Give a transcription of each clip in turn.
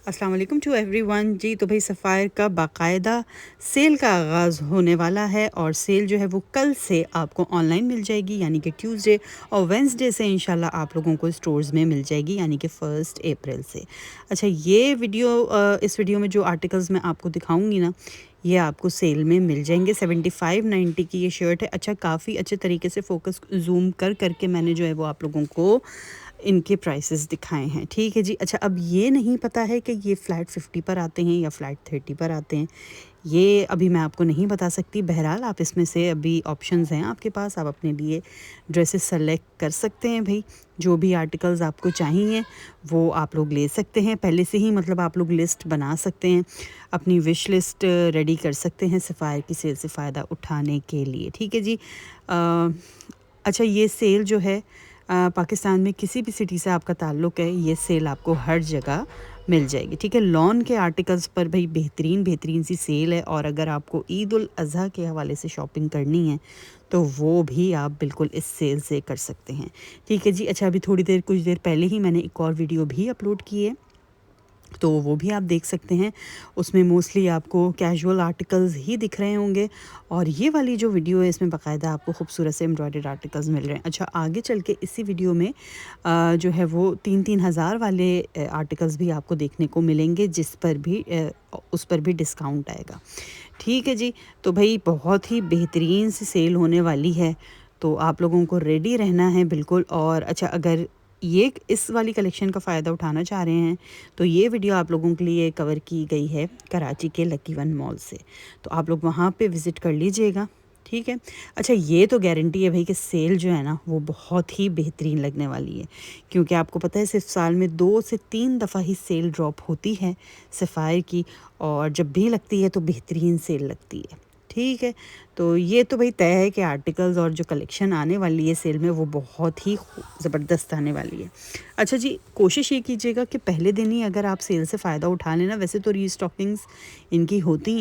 अस्सलाम वालेकुम to everyone. जी तो भाई सफ़ायर का बाकायदा सेल का आगाज़ होने वाला है और सेल जो है वो कल से आपको ऑनलाइन मिल जाएगी, यानी कि ट्यूसडे और वेंसडे से इंशाल्लाह आप लोगों को स्टोर्स में मिल जाएगी, यानी कि 1 अप्रैल से। अच्छा, ये वीडियो इस वीडियो में जो आर्टिकल्स मैं आपको दिखाऊंगी ना, ये आपको सेल में मिल जाएंगे। 75.90 की ये शर्ट है। अच्छा, काफ़ी अच्छे तरीके से फोकस जूम कर करके मैंने जो है वो आप लोगों को इनके प्राइसेस दिखाए हैं, ठीक है जी। अच्छा, अब ये नहीं पता है कि ये फ़्लैट 50 पर आते हैं या फ़्लैट 30 पर आते हैं, ये अभी मैं आपको नहीं बता सकती। बहरहाल आप इसमें से अभी ऑप्शंस हैं आपके पास, आप अपने लिए ड्रेसेस सेलेक्ट कर सकते हैं भाई। जो भी आर्टिकल्स आपको चाहिए वो आप लोग ले सकते हैं पहले से ही, मतलब आप लोग लिस्ट बना सकते हैं, अपनी विश लिस्ट रेडी कर सकते हैं सफ़ायर की सेल से फ़ायदा उठाने के लिए, ठीक है जी। अच्छा, ये सेल जो है पाकिस्तान में किसी भी सिटी से आपका ताल्लुक़ है, ये सेल आपको हर जगह मिल जाएगी, ठीक है। लॉन के आर्टिकल्स पर भाई बेहतरीन सी सेल है, और अगर आपको ईद उल अज़हा के हवाले से शॉपिंग करनी है तो वो भी आप बिल्कुल इस सेल से कर सकते हैं, ठीक है जी। अच्छा, अभी कुछ देर पहले ही मैंने एक और वीडियो भी अपलोड की है, तो वो भी आप देख सकते हैं। उसमें मोस्टली आपको कैजुअल आर्टिकल्स ही दिख रहे होंगे, और ये वाली जो वीडियो है इसमें बाकायदा आपको खूबसूरत से एम्ब्रॉयडर्ड आर्टिकल्स मिल रहे हैं। अच्छा, आगे चल के इसी वीडियो में जो है वो 3-3 हज़ार वाले आर्टिकल्स भी आपको देखने को मिलेंगे, उस पर भी डिस्काउंट आएगा, ठीक है जी। तो भाई बहुत ही बेहतरीन सी सेल होने वाली है, तो आप लोगों को रेडी रहना है बिल्कुल। और अच्छा, अगर ये इस वाली कलेक्शन का फ़ायदा उठाना चाह रहे हैं तो ये वीडियो आप लोगों के लिए कवर की गई है कराची के लकी वन मॉल से, तो आप लोग वहाँ पे विज़िट कर लीजिएगा, ठीक है। अच्छा, ये तो गारंटी है भाई कि सेल जो है ना वो बहुत ही बेहतरीन लगने वाली है, क्योंकि आपको पता है सिर्फ साल में 2 से 3 दफ़ा ही सेल ड्रॉप होती है सफ़ायर की, और जब भी लगती है तो बेहतरीन सेल लगती है, ठीक है। तो ये तो भाई तय है कि आर्टिकल्स और जो कलेक्शन आने वाली है सेल में वो बहुत ही ज़बरदस्त आने वाली है। अच्छा जी, कोशिश ये कीजिएगा कि पहले दिन ही अगर आप सेल से फ़ायदा उठा लेना। वैसे तो रीस्टॉकिंग्स इनकी होती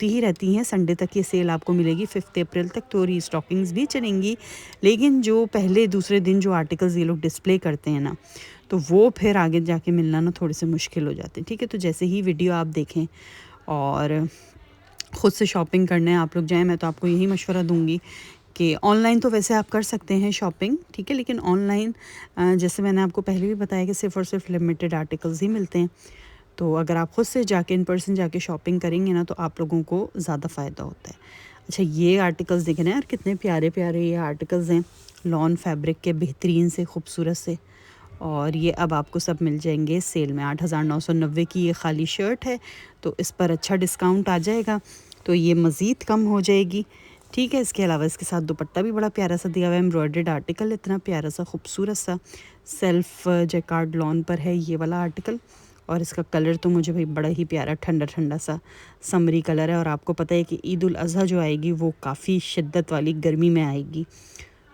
ही रहती हैं, संडे तक ये सेल आपको मिलेगी, 5 अप्रैल तक तो रीस्टॉकिंग्स भी चलेंगी। लेकिन जो पहले दूसरे दिन जो आर्टिकल्स ये लोग डिस्प्ले करते हैं ना, तो वो फिर आगे जाके मिलना ना थोड़े से मुश्किल हो जाते हैं, ठीक है। तो जैसे ही वीडियो आप देखें और ख़ुद से शॉपिंग करने आप लोग जाएँ, मैं तो आपको यही मशवरा दूँगी कि ऑनलाइन तो वैसे आप कर सकते हैं शॉपिंग, ठीक है, लेकिन ऑनलाइन जैसे मैंने आपको पहले भी बताया कि सिर्फ़ और सिर्फ लिमिटेड आर्टिकल्स ही मिलते हैं। तो अगर आप ख़ुद से जाके इन पर्सन जाके शॉपिंग करेंगे ना तो आप लोगों को ज़्यादा फ़ायदा होता है। अच्छा, ये आर्टिकल्स देख रहे हैं यार, कितने प्यारे-प्यारे ये आर्टिकल्स हैं, लॉन फैब्रिक के बेहतरीन से खूबसूरत से, और ये अब आपको सब मिल जाएंगे सेल में। 8,990 की ये खाली शर्ट है, तो इस पर अच्छा डिस्काउंट आ जाएगा, तो ये मज़ीद कम हो जाएगी, ठीक है। इसके अलावा इसके साथ दुपट्टा भी बड़ा प्यारा सा दिया हुआ है, एम्ब्रॉयडर्ड आर्टिकल इतना प्यारा सा खूबसूरत सा सेल्फ जैकार्ड लॉन पर है ये वाला आर्टिकल, और इसका कलर तो मुझे भाई बड़ा ही प्यारा ठंडा ठंडा सा समरी कलर है। और आपको पता है कि ईद उल अज़हा जो आएगी वो काफ़ी शिद्दत वाली गर्मी में आएगी,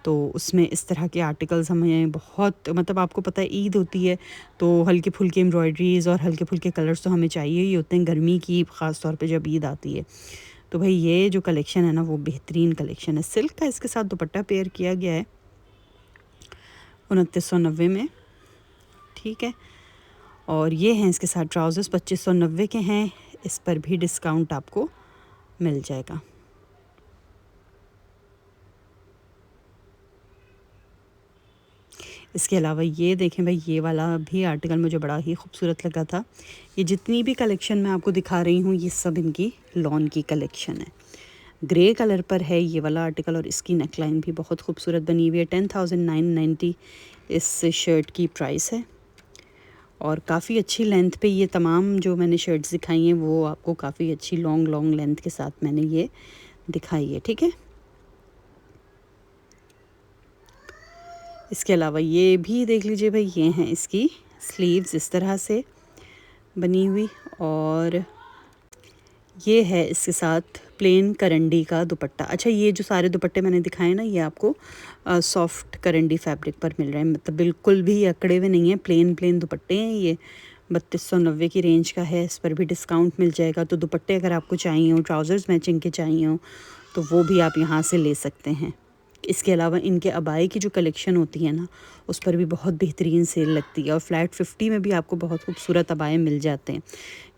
तो उसमें इस तरह के आर्टिकल्स हमें बहुत, मतलब आपको पता है ईद होती है तो हल्की फुल्की एम्ब्रॉयडरीज़ और हल्के फुल्के कलर्स तो हमें चाहिए ही होते हैं गर्मी की, ख़ास तौर पे जब ईद आती है। तो भाई ये जो कलेक्शन है ना वो बेहतरीन कलेक्शन है। सिल्क का इसके साथ दुपट्टा पेयर किया गया है 2990 में, ठीक है। और ये हैं इसके साथ ट्राउज़र्स, 2590 के हैं, इस पर भी डिस्काउंट आपको मिल जाएगा। इसके अलावा ये देखें भाई, ये वाला भी आर्टिकल मुझे बड़ा ही खूबसूरत लगा था। ये जितनी भी कलेक्शन मैं आपको दिखा रही हूँ ये सब इनकी लॉन की कलेक्शन है। ग्रे कलर पर है ये वाला आर्टिकल, और इसकी नेकलाइन भी बहुत खूबसूरत बनी हुई है। 10,990 इस शर्ट की प्राइस है, और काफ़ी अच्छी लेंथ पे ये तमाम जो मैंने शर्ट्स दिखाई हैं वो आपको काफ़ी अच्छी लॉन्ग लेंथ के साथ मैंने ये दिखाई है, ठीक है। इसके अलावा ये भी देख लीजिए भाई, ये हैं इसकी स्लीव्स इस तरह से बनी हुई, और ये है इसके साथ प्लेन करंडी का दुपट्टा। अच्छा, ये जो सारे दुपट्टे मैंने दिखाए ना ये आपको सॉफ्ट करंडी फैब्रिक पर मिल रहे हैं, मतलब बिल्कुल भी अकड़े हुए नहीं हैं, प्लेन दुपट्टे हैं ये। 3290 की रेंज का है, इस पर भी डिस्काउंट मिल जाएगा। तो दुपट्टे अगर आपको चाहिए हो, ट्राउज़र्स मैचिंग के चाहिए हो, तो वो भी आप यहाँ से ले सकते हैं, इसके अलावा इनके अबाए की जो कलेक्शन होती है ना, उस पर भी बहुत बेहतरीन सेल लगती है और फ्लैट 50 में भी आपको बहुत खूबसूरत अबाए मिल जाते हैं।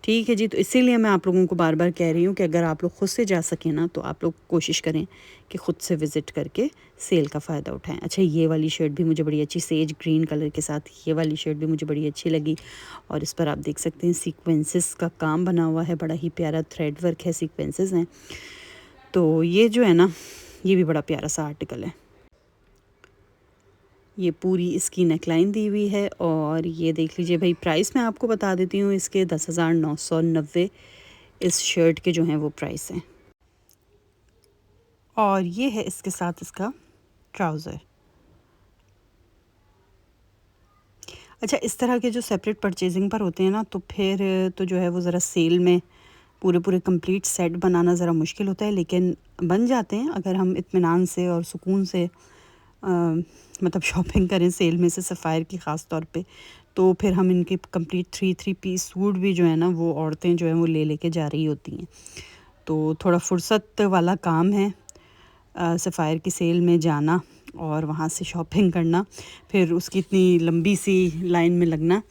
ठीक है जी, तो इसीलिए मैं आप लोगों को बार बार कह रही हूँ कि अगर आप लोग खुद से जा सकें ना, तो आप लोग कोशिश करें कि ख़ुद से विज़िट करके सेल का फ़ायदा उठाएं। अच्छा, ये वाली शर्ट भी मुझे बड़ी अच्छी सेज ग्रीन कलर के साथ ये वाली शर्ट भी मुझे बड़ी अच्छी लगी और इस पर आप देख सकते हैं सीक्वेंसेस का काम बना हुआ है, बड़ा ही प्यारा थ्रेड वर्क है, सीक्वेंसेस हैं। तो ये जो है ना, ये भी बड़ा प्यारा सा आर्टिकल है। ये पूरी इसकी नेकलाइन दी हुई है और ये देख लीजिए भाई, प्राइस मैं आपको बता देती हूँ इसके 10,990 इस शर्ट के जो हैं वो प्राइस हैं। और ये है इसके साथ इसका ट्राउज़र। अच्छा, इस तरह के जो सेपरेट परचेजिंग पर होते हैं ना, तो फिर तो जो है वो ज़रा सेल में पूरे कंप्लीट सेट बनाना ज़रा मुश्किल होता है, लेकिन बन जाते हैं अगर हम इत्मीनान से और सुकून से मतलब शॉपिंग करें सेल में से, सफ़ायर की ख़ास तौर पे। तो फिर हम इनके कंप्लीट थ्री पीस सूट भी जो है ना, वो औरतें जो हैं वो लेके जा रही होती हैं। तो थोड़ा फुर्सत वाला काम है सफ़ायर की सेल में जाना और वहाँ से शॉपिंग करना, फिर उसकी इतनी लंबी सी लाइन में लगना।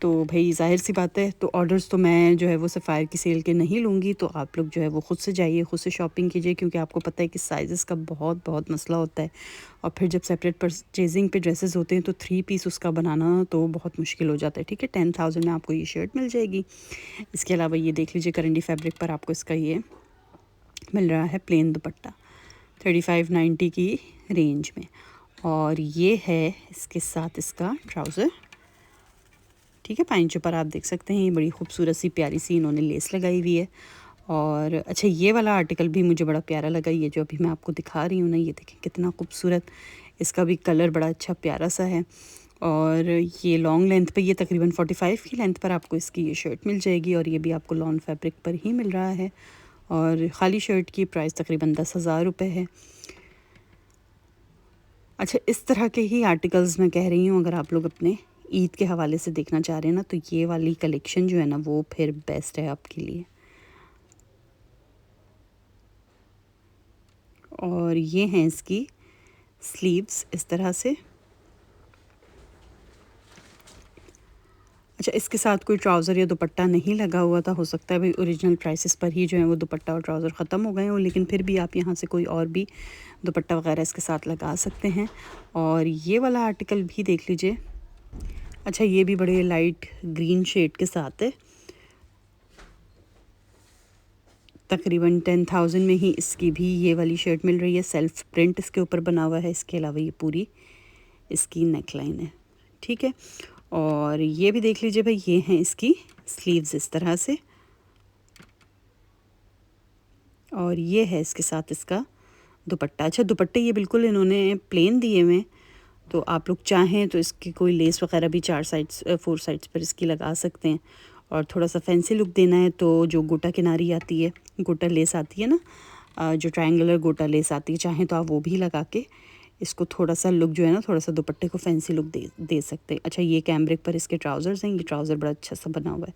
तो भाई ज़ाहिर सी बात है, तो ऑर्डर्स तो मैं जो है वो सफ़ायर की सेल के नहीं लूँगी। तो आप लोग जो है वो ख़ुद से जाइए, ख़ुद से शॉपिंग कीजिए, क्योंकि आपको पता है कि साइज़ेस का बहुत मसला होता है। और फिर जब सेपरेट परचेजिंग पे ड्रेसेस होते हैं तो 3 पीस उसका बनाना तो बहुत मुश्किल हो जाता है। ठीक है, 10,000 में आपको ये शर्ट मिल जाएगी। इसके अलावा ये देख लीजिए, करंडी फैब्रिक पर आपको इसका ये मिल रहा है प्लेन दुपट्टा 3590 की रेंज में। और ये है इसके साथ इसका ट्राउज़र। ठीक है, पाइंचों पर आप देख सकते हैं ये बड़ी खूबसूरत सी प्यारी सी इन्होंने लेस लगाई हुई है। और अच्छा, ये वाला आर्टिकल भी मुझे बड़ा प्यारा लगा, ये जो अभी मैं आपको दिखा रही हूँ ना, ये देखें कितना खूबसूरत, इसका भी कलर बड़ा अच्छा प्यारा सा है। और ये लॉन्ग लेंथ पे, ये तकरीबन 45 की लेंथ पर आपको इसकी ये शर्ट मिल जाएगी और ये भी आपको लॉन फैब्रिक पर ही मिल रहा है। और ख़ाली शर्ट की प्राइस तकरीबन 10,000 रुपये है। अच्छा, इस तरह के ही आर्टिकल्स मैं कह रही हूँ, अगर आप लोग अपने ईद के हवाले से देखना चाह रहे हैं ना, तो ये वाली कलेक्शन जो है ना, वो फिर बेस्ट है आपके लिए। और ये हैं इसकी स्लीव्स इस तरह से। अच्छा, इसके साथ कोई ट्राउज़र या दुपट्टा नहीं लगा हुआ था, हो सकता है भाई ओरिजिनल प्राइसेस पर ही जो है वो दुपट्टा और ट्राउज़र ख़त्म हो गए हों, लेकिन फिर भी आप यहाँ से कोई और भी दुपट्टा वगैरह इसके साथ लगा सकते हैं। और ये वाला आर्टिकल भी देख लीजिए। अच्छा, ये भी बड़े लाइट ग्रीन शेड के साथ है, तकरीबन 10,000 में ही इसकी भी ये वाली शर्ट मिल रही है। सेल्फ प्रिंट इसके ऊपर बना हुआ है, इसके अलावा ये पूरी इसकी नेकलाइन है। ठीक है, और ये भी देख लीजिए भाई, ये हैं इसकी स्लीव्स इस तरह से। और ये है इसके साथ इसका दुपट्टा। अच्छा, दुपट्टे ये बिल्कुल इन्होंने प्लेन दिए हुए हैं, तो आप लोग चाहें तो इसकी कोई लेस वगैरह भी 4 साइड्स पर इसकी लगा सकते हैं। और थोड़ा सा फैंसी लुक देना है तो जो गोटा किनारी आती है, गोटा लेस आती है ना, जो ट्रायंगुलर गोटा लेस आती है, चाहें तो आप वो भी लगा के इसको थोड़ा सा लुक जो है ना, थोड़ा सा दुपट्टे को फैंसी लुक दे सकते हैं। अच्छा, ये कैमरिक पर इसके ट्राउज़र्स हैं, ये ट्राउज़र बड़ा अच्छा सा बना हुआ है।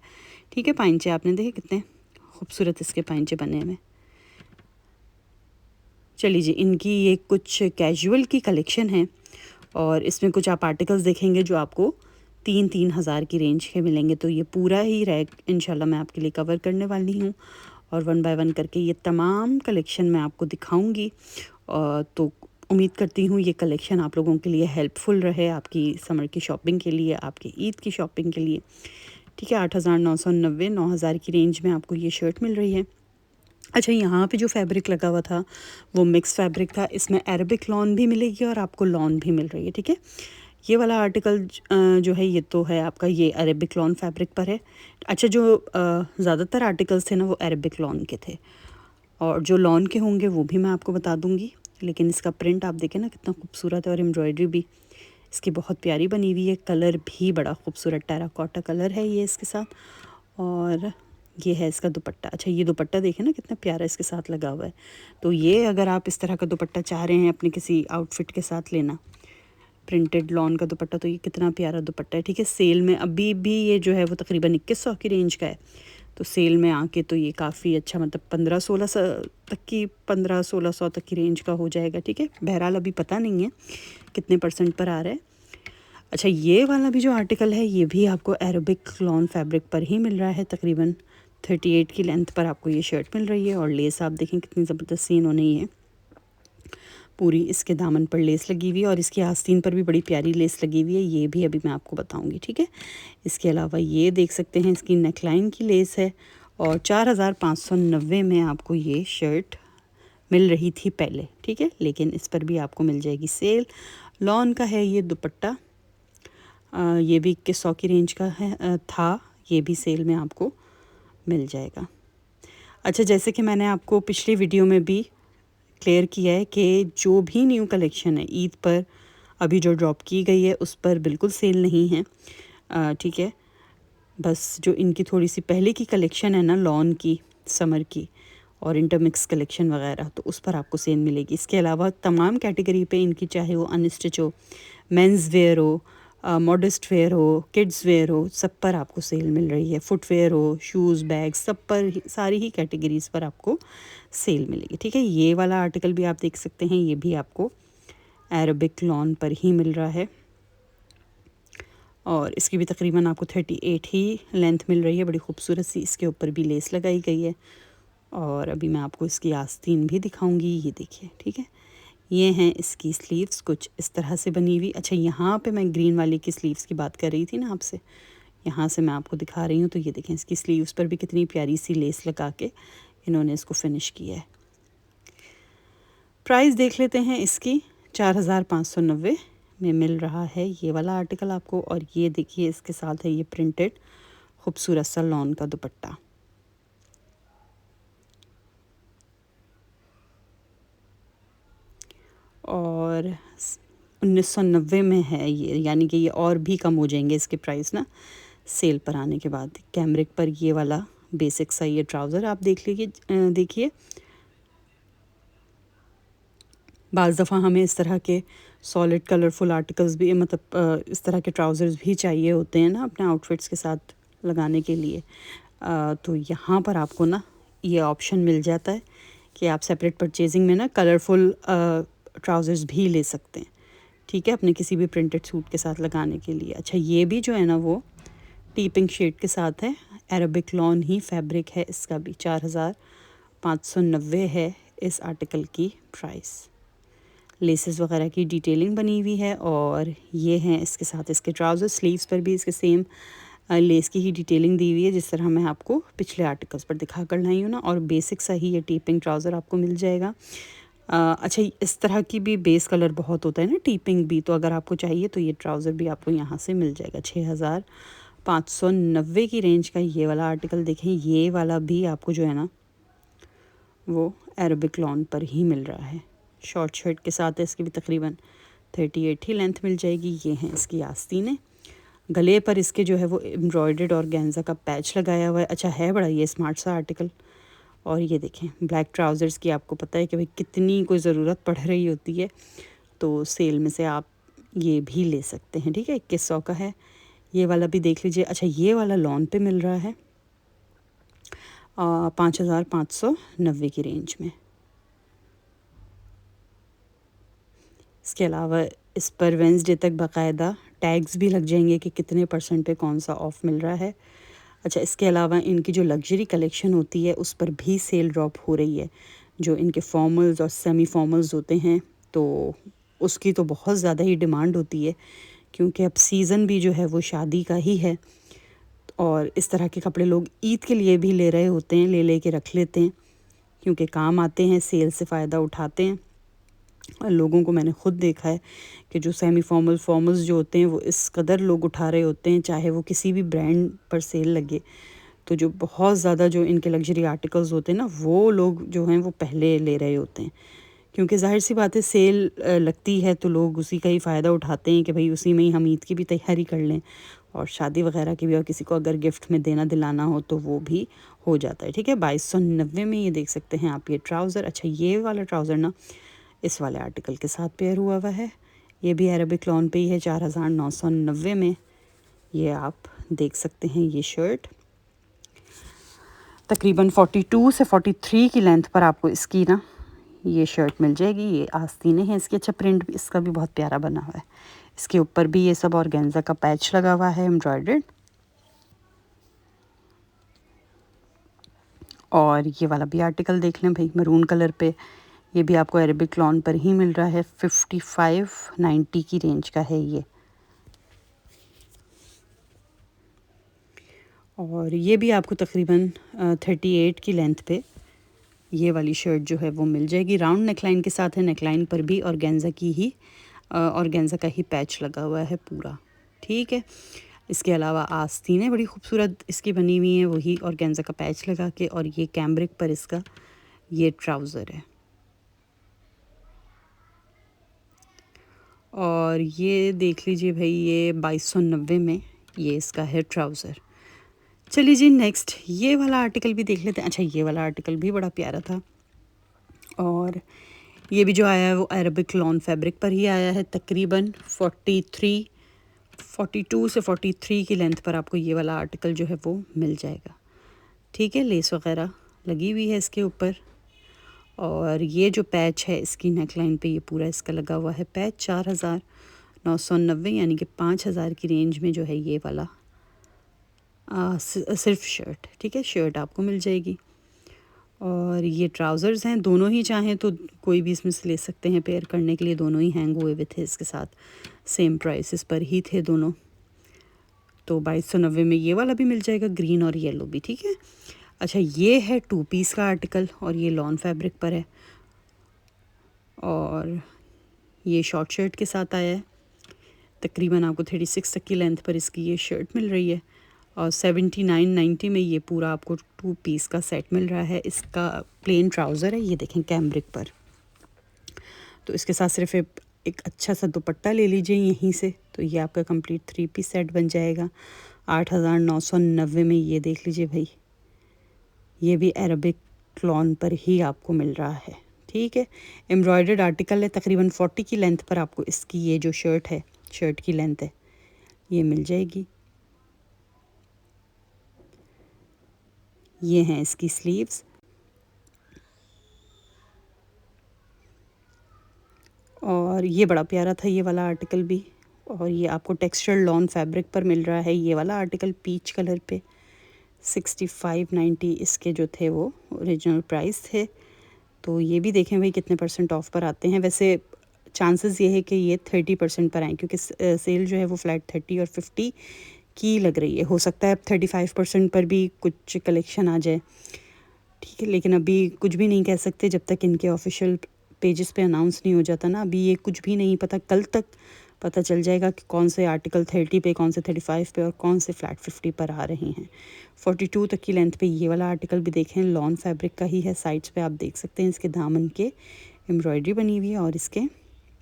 ठीक है, पाइंचे आपने देखे कितने खूबसूरत इसके पाइंचे बने हुए। चलिए जी, इनकी ये कुछ कैजुअल की कलेक्शन है और इसमें कुछ आप आर्टिकल्स देखेंगे जो आपको 3-3 हज़ार की रेंज के मिलेंगे। तो ये पूरा ही रैक इंशाल्लाह मैं आपके लिए कवर करने वाली हूँ और 1 बाय 1 करके ये तमाम कलेक्शन मैं आपको दिखाऊंगी। तो उम्मीद करती हूँ ये कलेक्शन आप लोगों के लिए हेल्पफुल रहे, आपकी समर की शॉपिंग के लिए, आपकी ईद की शॉपिंग के लिए। ठीक है, 8,990 9,000 की रेंज में आपको ये शर्ट मिल रही है। अच्छा, यहाँ पे जो फैब्रिक लगा हुआ था वो मिक्स फैब्रिक था, इसमें अरबिक लॉन भी मिलेगी और आपको लॉन भी मिल रही है। ठीक है, ये वाला आर्टिकल जो है ये तो है आपका, ये अरबिक लॉन फैब्रिक पर है। अच्छा, जो ज़्यादातर आर्टिकल्स थे ना वो अरबिक लॉन के थे और जो लॉन के होंगे वो भी मैं आपको बता दूँगी। लेकिन इसका प्रिंट आप देखें ना कितना खूबसूरत है और एम्ब्रॉयडरी भी इसकी बहुत प्यारी बनी हुई है। कलर भी बड़ा खूबसूरत टेराकोटा कलर है ये इसके साथ। और ये है इसका दुपट्टा। अच्छा, ये दुपट्टा देखें ना कितना प्यारा इसके साथ लगा हुआ है। तो ये अगर आप इस तरह का दुपट्टा चाह रहे हैं अपने किसी आउटफिट के साथ लेना, प्रिंटेड लॉन का दुपट्टा, तो ये कितना प्यारा दुपट्टा है। ठीक है, सेल में अभी भी ये जो है वो तकरीबन 2100 की रेंज का है। तो सेल में आके तो ये काफ़ी अच्छा, मतलब 1500-1600 तक की रेंज का हो जाएगा, ठीक है। बहरहाल अभी पता नहीं है कितने % पर आ रहा है। अच्छा, ये वाला भी जो आर्टिकल है ये भी आपको अरेबिक लॉन फैब्रिक पर ही मिल रहा है। तकरीबन 38 की लेंथ पर आपको ये शर्ट मिल रही है और लेस आप देखें कितनी ज़बरदस्त सी इन्होंने ये पूरी इसके दामन पर लेस लगी हुई है और इसकी आस्तीन पर भी बड़ी प्यारी लेस लगी हुई है। ये भी अभी मैं आपको बताऊंगी, ठीक है। इसके अलावा ये देख सकते हैं इसकी नेकलाइन की लेस है और 4590 में आपको ये शर्ट मिल रही थी पहले, ठीक है। लेकिन इस पर भी आपको मिल जाएगी सेल। लॉन का है ये दुपट्टा, ये भी 2100 की रेंज का है था। ये भी सेल में आपको मिल जाएगा। अच्छा, जैसे कि मैंने आपको पिछली वीडियो में भी क्लियर किया है कि जो भी न्यू कलेक्शन है ईद पर अभी जो ड्रॉप की गई है उस पर बिल्कुल सेल नहीं है, ठीक है। बस जो इनकी थोड़ी सी पहले की कलेक्शन है ना, लॉन की, समर की और इंटरमिक्स कलेक्शन वगैरह, तो उस पर आपको सेल मिलेगी। इसके अलावा तमाम कैटेगरी पे इनकी, चाहे वो अनस्टिच हो, मेंस वेयर हो, मॉडेस्ट वेयर हो, किड्स वेयर हो, सब पर आपको सेल मिल रही है। फुटवेयर हो, शूज़, बैग, सब पर सारी ही कैटेगरीज़ पर आपको सेल मिलेगी, ठीक है। ये वाला आर्टिकल भी आप देख सकते हैं, ये भी आपको अरेबिक लॉन पर ही मिल रहा है और इसकी भी तकरीबन आपको 38 ही लेंथ मिल रही है। बड़ी खूबसूरत सी इसके ऊपर भी लेस लगाई गई है और अभी मैं आपको इसकी आस्तीन भी दिखाऊंगी। ये देखिए, ठीक है। ये हैं इसकी स्लीव्स, कुछ इस तरह से बनी हुई। अच्छा, यहाँ पे मैं ग्रीन वाली की स्लीव्स की बात कर रही थी ना आपसे, यहाँ से मैं आपको दिखा रही हूँ। तो ये देखें, इसकी स्लीव्स पर भी कितनी प्यारी सी लेस लगा के इन्होंने इसको फिनिश किया है। प्राइस देख लेते हैं इसकी, 4590 में मिल रहा है ये वाला आर्टिकल आपको। और ये देखिए, इसके साथ है ये प्रिंटेड खूबसूरत सा लॉन का दुपट्टा। और 1990 में है ये, यानी कि ये और भी कम हो जाएंगे इसके प्राइस ना सेल पर आने के बाद। कैमरिक पर ये वाला बेसिक सा ये ट्राउज़र आप देख लीजिए, देखिए बाज़ दफ़ा हमें इस तरह के सॉलिड कलरफुल आर्टिकल्स भी, मतलब इस तरह के ट्राउज़र्स भी चाहिए होते हैं ना अपने आउटफिट्स के साथ लगाने के लिए। तो यहाँ पर आपको ना ये ऑप्शन मिल जाता है कि आप सेपरेट परचेजिंग में ना कलरफुल ट्राउज़र्स भी ले सकते हैं, ठीक है, अपने किसी भी प्रिंटेड सूट के साथ लगाने के लिए। अच्छा, ये भी जो है ना वो टीपिंग शेड के साथ है, अरेबिक लॉन ही फैब्रिक है। इसका भी 4590 है इस आर्टिकल की प्राइस। लेसेस वगैरह की डिटेलिंग बनी हुई है और ये हैं इसके साथ इसके ट्राउज़र। स्लीव्स पर भी इसके सेम लेस की ही डिटेलिंग दी हुई है जिस तरह मैं आपको पिछले आर्टिकल्स पर दिखा कर लाई हूँ ना। और बेसिक सा ही ये टीपिंग ट्राउज़र आपको मिल जाएगा। अच्छा, इस तरह की भी बेस कलर बहुत होता है ना टीपिंग भी, तो अगर आपको चाहिए तो ये ट्राउज़र भी आपको यहाँ से मिल जाएगा। 6590 की रेंज का ये वाला आर्टिकल देखें। ये वाला भी आपको जो है ना वो अरेबिक लॉन पर ही मिल रहा है। शॉर्ट शर्ट के साथ है, इसकी भी तकरीबन 38 ही लेंथ मिल जाएगी। ये हैं इसकी आस्तीनें, गले पर इसके जो है वो एम्ब्रॉयडर्ड और गेंजा का पैच लगाया हुआ है। अच्छा, है बड़ा ये स्मार्ट सा आर्टिकल। और ये देखें, ब्लैक ट्राउज़र्स की आपको पता है कि भाई कितनी कोई ज़रूरत पड़ रही होती है, तो सेल में से आप ये भी ले सकते हैं, ठीक है। 2100 का है। ये वाला भी देख लीजिए। अच्छा, ये वाला लॉन पे मिल रहा है 5590 की रेंज में। इसके अलावा इस पर वेंसडे तक बाकायदा टैग्स भी लग जाएंगे कि कितने % पे कौन सा ऑफ़ मिल रहा है। अच्छा, इसके अलावा इनकी जो लग्जरी कलेक्शन होती है उस पर भी सेल ड्रॉप हो रही है। जो इनके फॉर्मल्स और सेमी फॉर्मल्स होते हैं तो उसकी तो बहुत ज़्यादा ही डिमांड होती है, क्योंकि अब सीज़न भी जो है वो शादी का ही है और इस तरह के कपड़े लोग ईद के लिए भी ले रहे होते हैं, ले के रख लेते हैं क्योंकि काम आते हैं, सेल से फ़ायदा उठाते हैं। और लोगों को मैंने ख़ुद देखा है कि जो सेमी फॉर्मल फॉर्मल्स जो होते हैं वो इस कदर लोग उठा रहे होते हैं, चाहे वो किसी भी ब्रांड पर सेल लगे, तो जो बहुत ज़्यादा जो इनके लग्जरी आर्टिकल्स होते हैं ना वो लोग जो हैं वो पहले ले रहे होते हैं, क्योंकि ज़ाहिर सी बात है सेल लगती है तो लोग उसी का ही फ़ायदा उठाते हैं कि भाई उसी में ही हम ईद की भी तैयारी कर लें और शादी वगैरह की भी, और किसी को अगर गिफ्ट में देना दिलाना हो तो वो भी हो जाता है, ठीक है। 2290 में ये देख सकते हैं आप ये ट्राउज़र। अच्छा, ये वाला ट्राउज़र ना इस वाले आर्टिकल के साथ पेयर हुआ हुआ है। ये भी अरेबिक लॉन पे ही है। 4990 में ये आप देख सकते हैं ये शर्ट। तकरीबन 42 से 43 की लेंथ पर आपको इसकी ना ये शर्ट मिल जाएगी। ये आस्तीनें हैं इसकी। अच्छा, प्रिंट भी इसका भी बहुत प्यारा बना हुआ है। इसके ऊपर भी ये सब ऑर्गेन्जा का पैच लगा हुआ है एम्ब्रॉयडर्ड। और ये वाला भी आर्टिकल देख लें भाई, मरून कलर पे। ये भी आपको अरेबिक लॉन पर ही मिल रहा है। 55-90 की रेंज का है ये। और ये भी आपको तकरीबन 38 की लेंथ पे ये वाली शर्ट जो है वो मिल जाएगी। राउंड नेकलाइन के साथ है। नेकलाइन पर भी ऑर्गेन्जा का ही पैच लगा हुआ है पूरा। ठीक है। इसके अलावा आस्तीनें बड़ी खूबसूरत इसकी बनी हुई हैं, वही ऑर्गेन्जा का पैच लगा के। और ये कैम्ब्रिक पर इसका ये ट्राउज़र है। और ये देख लीजिए भाई, ये 2290 में ये इसका है ट्राउज़र। चलिए जी, नेक्स्ट ये वाला आर्टिकल भी देख लेते हैं। अच्छा, ये वाला आर्टिकल भी बड़ा प्यारा था। और ये भी जो आया है वो अरेबिक लॉन फैब्रिक पर ही आया है। तकरीबन 42 से 43 की लेंथ पर आपको ये वाला आर्टिकल जो है वो मिल जाएगा। ठीक है। लेस वगैरह लगी हुई है इसके ऊपर। और ये जो पैच है इसकी नेकलाइन पे, ये पूरा इसका लगा हुआ है पैच। 4990 यानी कि 5000 की रेंज में जो है ये वाला सिर्फ शर्ट। ठीक है, शर्ट आपको मिल जाएगी। और ये ट्राउज़र्स हैं, दोनों ही चाहें तो कोई भी इसमें से ले सकते हैं पेयर करने के लिए। दोनों ही हैंग हुए हुए थे इसके साथ, सेम प्राइसेस पर ही थे दोनों। तो 2290 में ये वाला भी मिल जाएगा, ग्रीन और येलो भी। ठीक है। अच्छा, ये है 2 पीस का आर्टिकल और ये लॉन फैब्रिक पर है। और ये शॉर्ट शर्ट के साथ आया है। तकरीबन आपको 36 तक की लेंथ पर इसकी ये शर्ट मिल रही है। और 7990 में ये पूरा आपको 2 पीस का सेट मिल रहा है। इसका प्लेन ट्राउज़र है, ये देखें कैम्ब्रिक पर। तो इसके साथ सिर्फ एक अच्छा सा दुपट्टा ले लीजिए यहीं से, तो ये आपका कंप्लीट 3 पीस सेट बन जाएगा। 8990 में ये देख लीजिए भाई, ये भी अरेबिक लॉन पर ही आपको मिल रहा है। ठीक है। एम्ब्रॉयडर्ड आर्टिकल है। तकरीबन 40 की लेंथ पर आपको इसकी ये जो शर्ट है, शर्ट की लेंथ है, ये मिल जाएगी। ये हैं इसकी स्लीव्स। और ये बड़ा प्यारा था ये वाला आर्टिकल भी। और ये आपको टेक्सचर लॉन फैब्रिक पर मिल रहा है। ये वाला आर्टिकल पीच कलर पे 6590 इसके जो थे वो ओरिजिनल प्राइस थे। तो ये भी देखें भाई कितने % ऑफ पर आते हैं। वैसे चांसेस ये है कि ये 30% पर आए, क्योंकि सेल जो है वो फ्लैट 30 और 50 की लग रही है। हो सकता है अब 35% पर भी कुछ कलेक्शन आ जाए। ठीक है, लेकिन अभी कुछ भी नहीं कह सकते जब तक इनके ऑफिशियल पेजेस पे अनाउंस नहीं हो जाता ना। अभी ये कुछ भी नहीं पता, कल तक पता चल जाएगा कि कौन से आर्टिकल 30 पे, कौन से 35 पे और कौन से फ्लैट 50 पर आ रहे हैं। 42 तक की लेंथ पे ये वाला आर्टिकल भी देखें, लॉन फैब्रिक का ही है। साइड्स पे आप देख सकते हैं इसके दामन के एम्ब्रॉयडरी बनी हुई है और इसके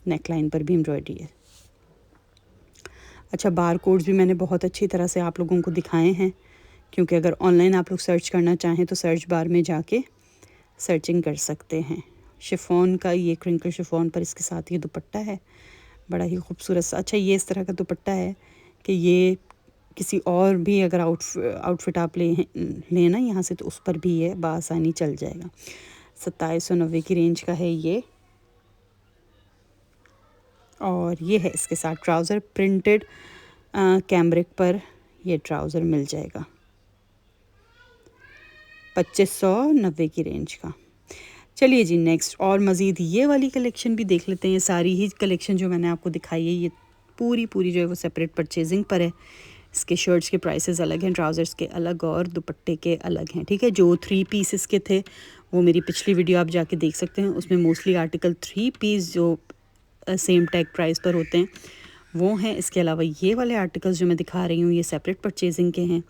नेकलाइन पर भी एम्ब्रॉयडरी है। अच्छा, बार कोड्स भी मैंने बहुत अच्छी तरह से आप लोगों को दिखाए हैं, क्योंकि अगर ऑनलाइन आप लोग सर्च करना चाहें तो सर्च बार में जाके सर्चिंग कर सकते हैं। शिफॉन का ये क्रिंकल शिफॉन पर इसके साथ ये दुपट्टा है, बड़ा ही खूबसूरत सा। अच्छा, ये इस तरह का दुपट्टा है कि ये किसी और भी अगर आउटफिट आप लेना यहाँ से, तो उस पर भी ये बआसानी चल जाएगा। 2790 की रेंज का है ये। और ये है इसके साथ ट्राउज़र, प्रिंटेड कैम्ब्रिक पर ये ट्राउज़र मिल जाएगा 2590 की रेंज का। चलिए जी, नेक्स्ट और मज़ीद ये वाली कलेक्शन भी देख लेते हैं। सारी ही कलेक्शन जो मैंने आपको दिखाई है ये पूरी जो है वो सेपरेट परचेजिंग पर है। इसके शर्ट्स के प्राइसेस अलग हैं, ट्राउज़र्स के अलग और दुपट्टे के अलग हैं। ठीक है। जो 3 पीसेस के थे वो मेरी पिछली वीडियो आप जाके देख सकते हैं। उसमें मोस्टली आर्टिकल 3 पीस जो सेम टैग प्राइस पर होते हैं वो हैं। इसके अलावा ये वाले आर्टिकल्स जो मैं दिखा रही हूँ ये सेपरेट परचेजिंग के हैं।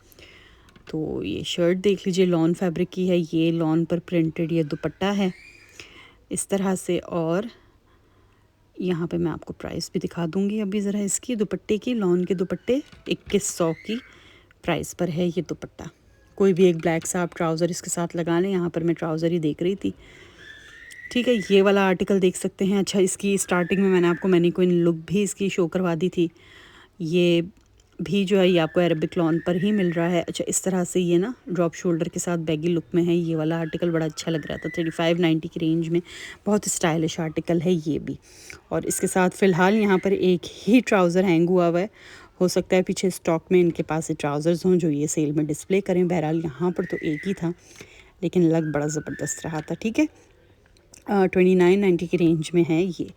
तो ये शर्ट देख लीजिए, लॉन फैब्रिक की है। ये लॉन पर प्रिंटेड ये दुपट्टा है इस तरह से। और यहाँ पे मैं आपको प्राइस भी दिखा दूँगी अभी ज़रा इसकी दुपट्टे की। लॉन के दुपट्टे 2100 की प्राइस पर है ये दुपट्टा। कोई भी एक ब्लैक सा आप ट्राउज़र इसके साथ लगा लें। यहाँ पर मैं ट्राउज़र ही देख रही थी। ठीक है। ये वाला आर्टिकल देख सकते हैं। अच्छा, इसकी स्टार्टिंग में मैंने आपको मैनीक्विन लुक भी इसकी शो करवा दी थी। ये भी जो है ये आपको अरेबिक लॉन पर ही मिल रहा है। अच्छा, इस तरह से ये ना ड्रॉप शोल्डर के साथ बैगी लुक में है। ये वाला आर्टिकल बड़ा अच्छा लग रहा था, 3590 की रेंज में बहुत स्टाइलिश आर्टिकल है ये भी। और इसके साथ फ़िलहाल यहाँ पर एक ही ट्राउज़र हैंग हुआ हुआ है। हो सकता है पीछे स्टॉक में इनके पास ट्राउज़र्स हों जो ये सेल में डिस्प्ले करें। बहरहाल यहाँ पर तो एक ही था, लेकिन लग बड़ा ज़बरदस्त रहा था। ठीक है, 2990 की रेंज में है ये।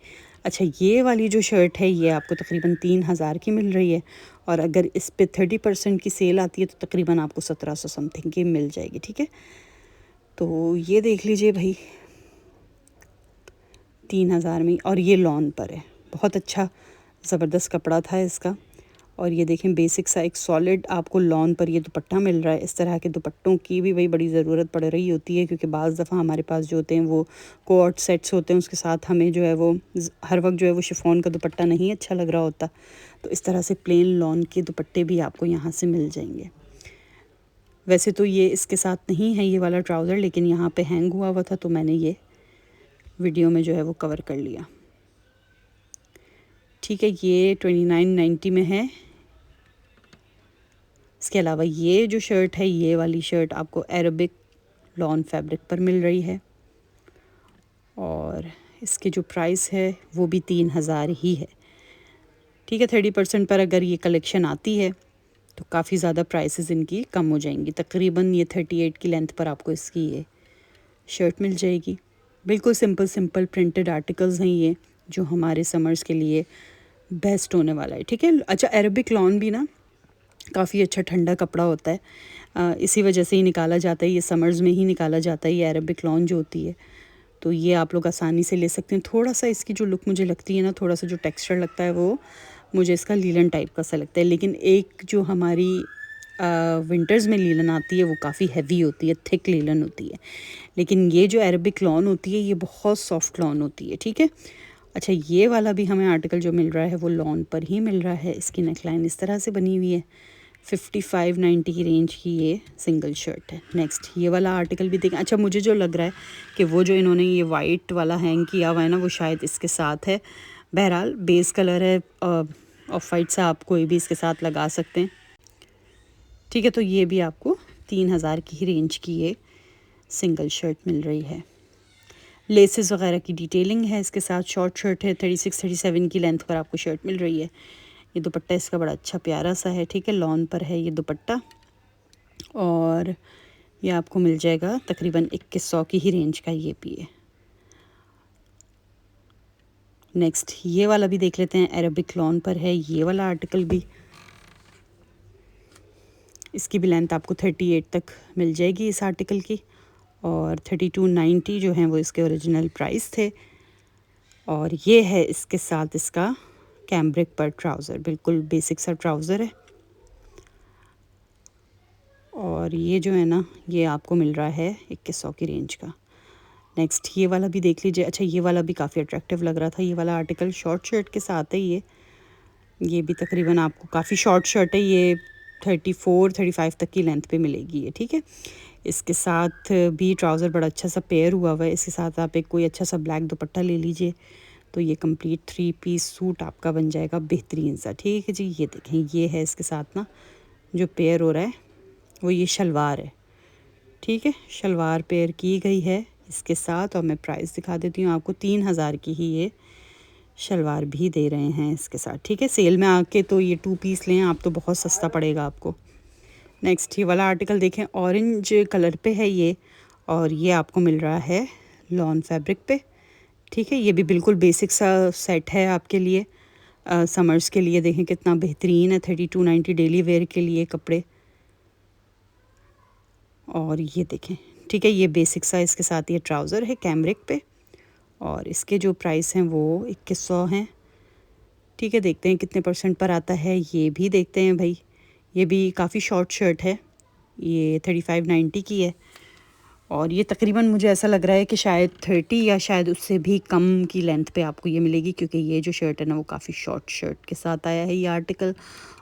अच्छा, ये वाली जो शर्ट है ये आपको तकरीबन 3000 की मिल रही है, और अगर इस पे 30% की सेल आती है तो तकरीबन आपको 1700 समथिंग की मिल जाएगी। ठीक है, तो ये देख लीजिए भाई, 3000 में, और ये लॉन पर है। बहुत अच्छा ज़बरदस्त कपड़ा था इसका। और ये देखें, बेसिक सा एक सॉलिड आपको लॉन पर ये दुपट्टा मिल रहा है। इस तरह के दुपट्टों की भी भाई बड़ी ज़रूरत पड़ रही होती है, क्योंकि बाज़ दफ़ा हमारे पास जो होते हैं वो कोट सेट्स होते हैं, उसके साथ हमें जो है वो हर वक्त जो है वो शिफॉन का दुपट्टा नहीं अच्छा लग रहा होता। तो इस तरह से प्लेन लॉन के दुपट्टे भी आपको यहाँ से मिल जाएंगे। वैसे तो ये इसके साथ नहीं है ये वाला ट्राउज़र, लेकिन यहाँ पे हैंग हुआ हुआ था तो मैंने ये वीडियो में जो है वो कवर कर लिया। ठीक है, ये 2990 में है। इसके अलावा ये जो शर्ट है, ये वाली शर्ट आपको अरेबिक लॉन फैब्रिक पर मिल रही है, और इसके जो प्राइस है वो भी 3000 ही है। ठीक है, 30% पर अगर ये कलेक्शन आती है तो काफ़ी ज़्यादा प्राइसेस इनकी कम हो जाएंगी। तकरीबन ये 38 की लेंथ पर आपको इसकी ये शर्ट मिल जाएगी। बिल्कुल सिंपल सिंपल प्रिंटेड आर्टिकल्स हैं ये, जो हमारे समर्स के लिए बेस्ट होने वाला है। ठीक है, अच्छा, अरेबिक लॉन भी ना काफ़ी अच्छा ठंडा कपड़ा होता है, इसी वजह से ही निकाला जाता है, ये समर्स में ही निकाला जाता है ये अरेबिक लॉन जो होती है। तो ये आप लोग आसानी से ले सकते हैं। थोड़ा सा इसकी जो लुक मुझे लगती है ना, थोड़ा सा जो टेक्सचर लगता है वो मुझे इसका लीलन टाइप का सा लगता है, लेकिन एक जो हमारी विंटर्स में लीलन आती है वो काफ़ी हैवी होती है, थिक लीलन होती है। लेकिन ये जो अरेबिक लॉन होती है ये बहुत सॉफ्ट लॉन होती है। ठीक है, अच्छा, ये वाला भी हमें आर्टिकल जो मिल रहा है वो लॉन पर ही मिल रहा है। इसकी नेकलाइन इस तरह से बनी हुई है। 5590 की रेंज की ये सिंगल शर्ट है। नेक्स्ट ये वाला आर्टिकल भी देखें। अच्छा, मुझे जो लग रहा है कि वो जो इन्होंने ये वाइट वाला हैंग किया हुआ है ना, वो शायद इसके साथ है। बहरहाल बेस कलर है, ऑफ वाइट सा आप कोई भी इसके साथ लगा सकते हैं। ठीक है, तो ये भी आपको 3000 की ही रेंज की ये सिंगल शर्ट मिल रही है। लेसेस वगैरह की डिटेलिंग है इसके साथ। शॉर्ट शर्ट है, 36-37 की लेंथ पर आपको शर्ट मिल रही है। ये दुपट्टा इसका बड़ा अच्छा प्यारा सा है। ठीक है, लॉन पर है ये दुपट्टा, और ये आपको मिल जाएगा तकरीबन 2100 की ही रेंज का ये भी है। नेक्स्ट ये वाला भी देख लेते हैं, अरेबिक लॉन पर है ये वाला आर्टिकल भी। इसकी भी लेंथ आपको 38 तक मिल जाएगी इस आर्टिकल की, और 3290 जो हैं वो इसके ओरिजिनल प्राइस थे। और ये है इसके साथ इसका कैम्ब्रिक पर ट्राउज़र, बिल्कुल बेसिक सा ट्राउज़र है। और ये जो है ना, ये आपको मिल रहा है 2100 की रेंज का। नेक्स्ट ये वाला भी देख लीजिए। अच्छा, ये वाला भी काफ़ी अट्रैक्टिव लग रहा था। ये वाला आर्टिकल शॉर्ट शर्ट के साथ है ये भी तकरीबन आपको काफ़ी शॉर्ट शर्ट है ये, 34-35 तक की लेंथ पे मिलेगी ये। ठीक है, इसके साथ भी ट्राउज़र बड़ा अच्छा सा पेयर हुआ हुआ है। इसके साथ आप एक कोई अच्छा सा ब्लैक दुपट्टा ले लीजिए तो ये कंप्लीट 3 पीस सूट आपका बन जाएगा बेहतरीन सा। ठीक है जी, ये देखें, ये है इसके साथ ना जो पेयर हो रहा है वो ये शलवार है। ठीक है, शलवार पेयर की गई है इसके साथ, और मैं प्राइस दिखा देती हूँ आपको। 3000 की ही ये शलवार भी दे रहे हैं इसके साथ। ठीक है, सेल में आके तो ये 2 पीस लें आप तो बहुत सस्ता पड़ेगा आपको। नेक्स्ट ये वाला आर्टिकल देखें, ऑरेंज कलर पे है ये, और ये आपको मिल रहा है लॉन फैब्रिक पे। ठीक है, ये भी बिल्कुल बेसिक सा सेट है आपके लिए, समर्स के लिए। देखें कितना बेहतरीन है, 3290 डेली वेयर के लिए कपड़े। और ये देखें, ठीक है, ये बेसिक सा इसके साथ ये ट्राउज़र है कैमरिक पे, और इसके जो प्राइस हैं वो 2100 हैं। ठीक है, देखते हैं कितने % पर आता है, ये भी देखते हैं भाई। ये भी काफ़ी शॉर्ट शर्ट है, ये 3590 की है, और ये तकरीबन मुझे ऐसा लग रहा है कि शायद 30 या शायद उससे भी कम की लेंथ पे आपको ये मिलेगी, क्योंकि ये जो शर्ट है ना वो काफ़ी शॉर्ट शर्ट के साथ आया है ये आर्टिकल।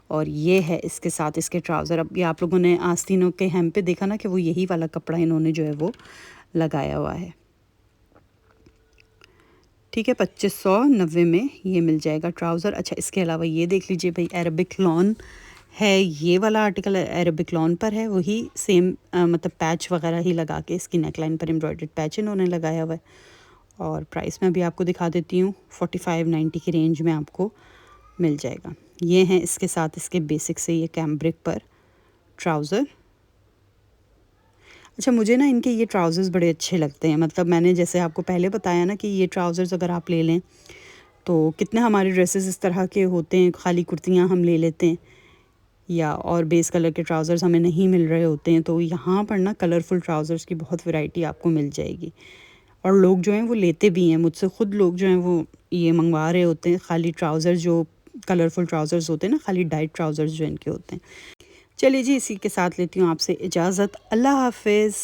और ये है इसके साथ इसके ट्राउज़र। अब ये आप लोगों ने आस्तीनों के hem पे देखा ना कि वो यही वाला कपड़ा इन्होंने जो है वो लगाया हुआ है। ठीक है, 2590 में ये मिल जाएगा ट्राउज़र। अच्छा, इसके अलावा ये देख लीजिए भाई, अरबिक लॉन है ये वाला आर्टिकल अरेबिक लॉन पर है, वही सेम मतलब पैच वगैरह ही लगा के इसकी नेकलाइन पर एम्ब्रॉयडर्ड पैच इन्होंने लगाया हुआ है। और प्राइस मैं भी आपको दिखा देती हूँ, 45-90 की रेंज में आपको मिल जाएगा। ये हैं इसके साथ इसके बेसिक से ये कैम्ब्रिक पर ट्राउज़र। अच्छा, मुझे ना इनके ये ट्राउज़र्स बड़े अच्छे लगते हैं, मतलब मैंने जैसे आपको पहले बताया ना कि ये ट्राउज़र्स अगर आप ले लें तो कितने हमारे ड्रेसेस इस तरह के होते हैं, खाली कुर्तियाँ हम ले लेते हैं या और बेस कलर के ट्राउज़र्स हमें नहीं मिल रहे होते हैं, तो यहाँ पर ना कलरफुल ट्राउज़र्स की बहुत वैरायटी आपको मिल जाएगी। और लोग जो हैं वो लेते भी हैं, मुझसे खुद लोग जो हैं वो ये मंगवा रहे होते हैं, खाली ट्राउज़र जो कलरफुल ट्राउज़र्स होते हैं ना, खाली डाइट ट्राउज़र्स जो इनके होते हैं। चलिए जी, इसी के साथ लेती हूँ आपसे इजाज़त। अल्लाह हाफ़िज़।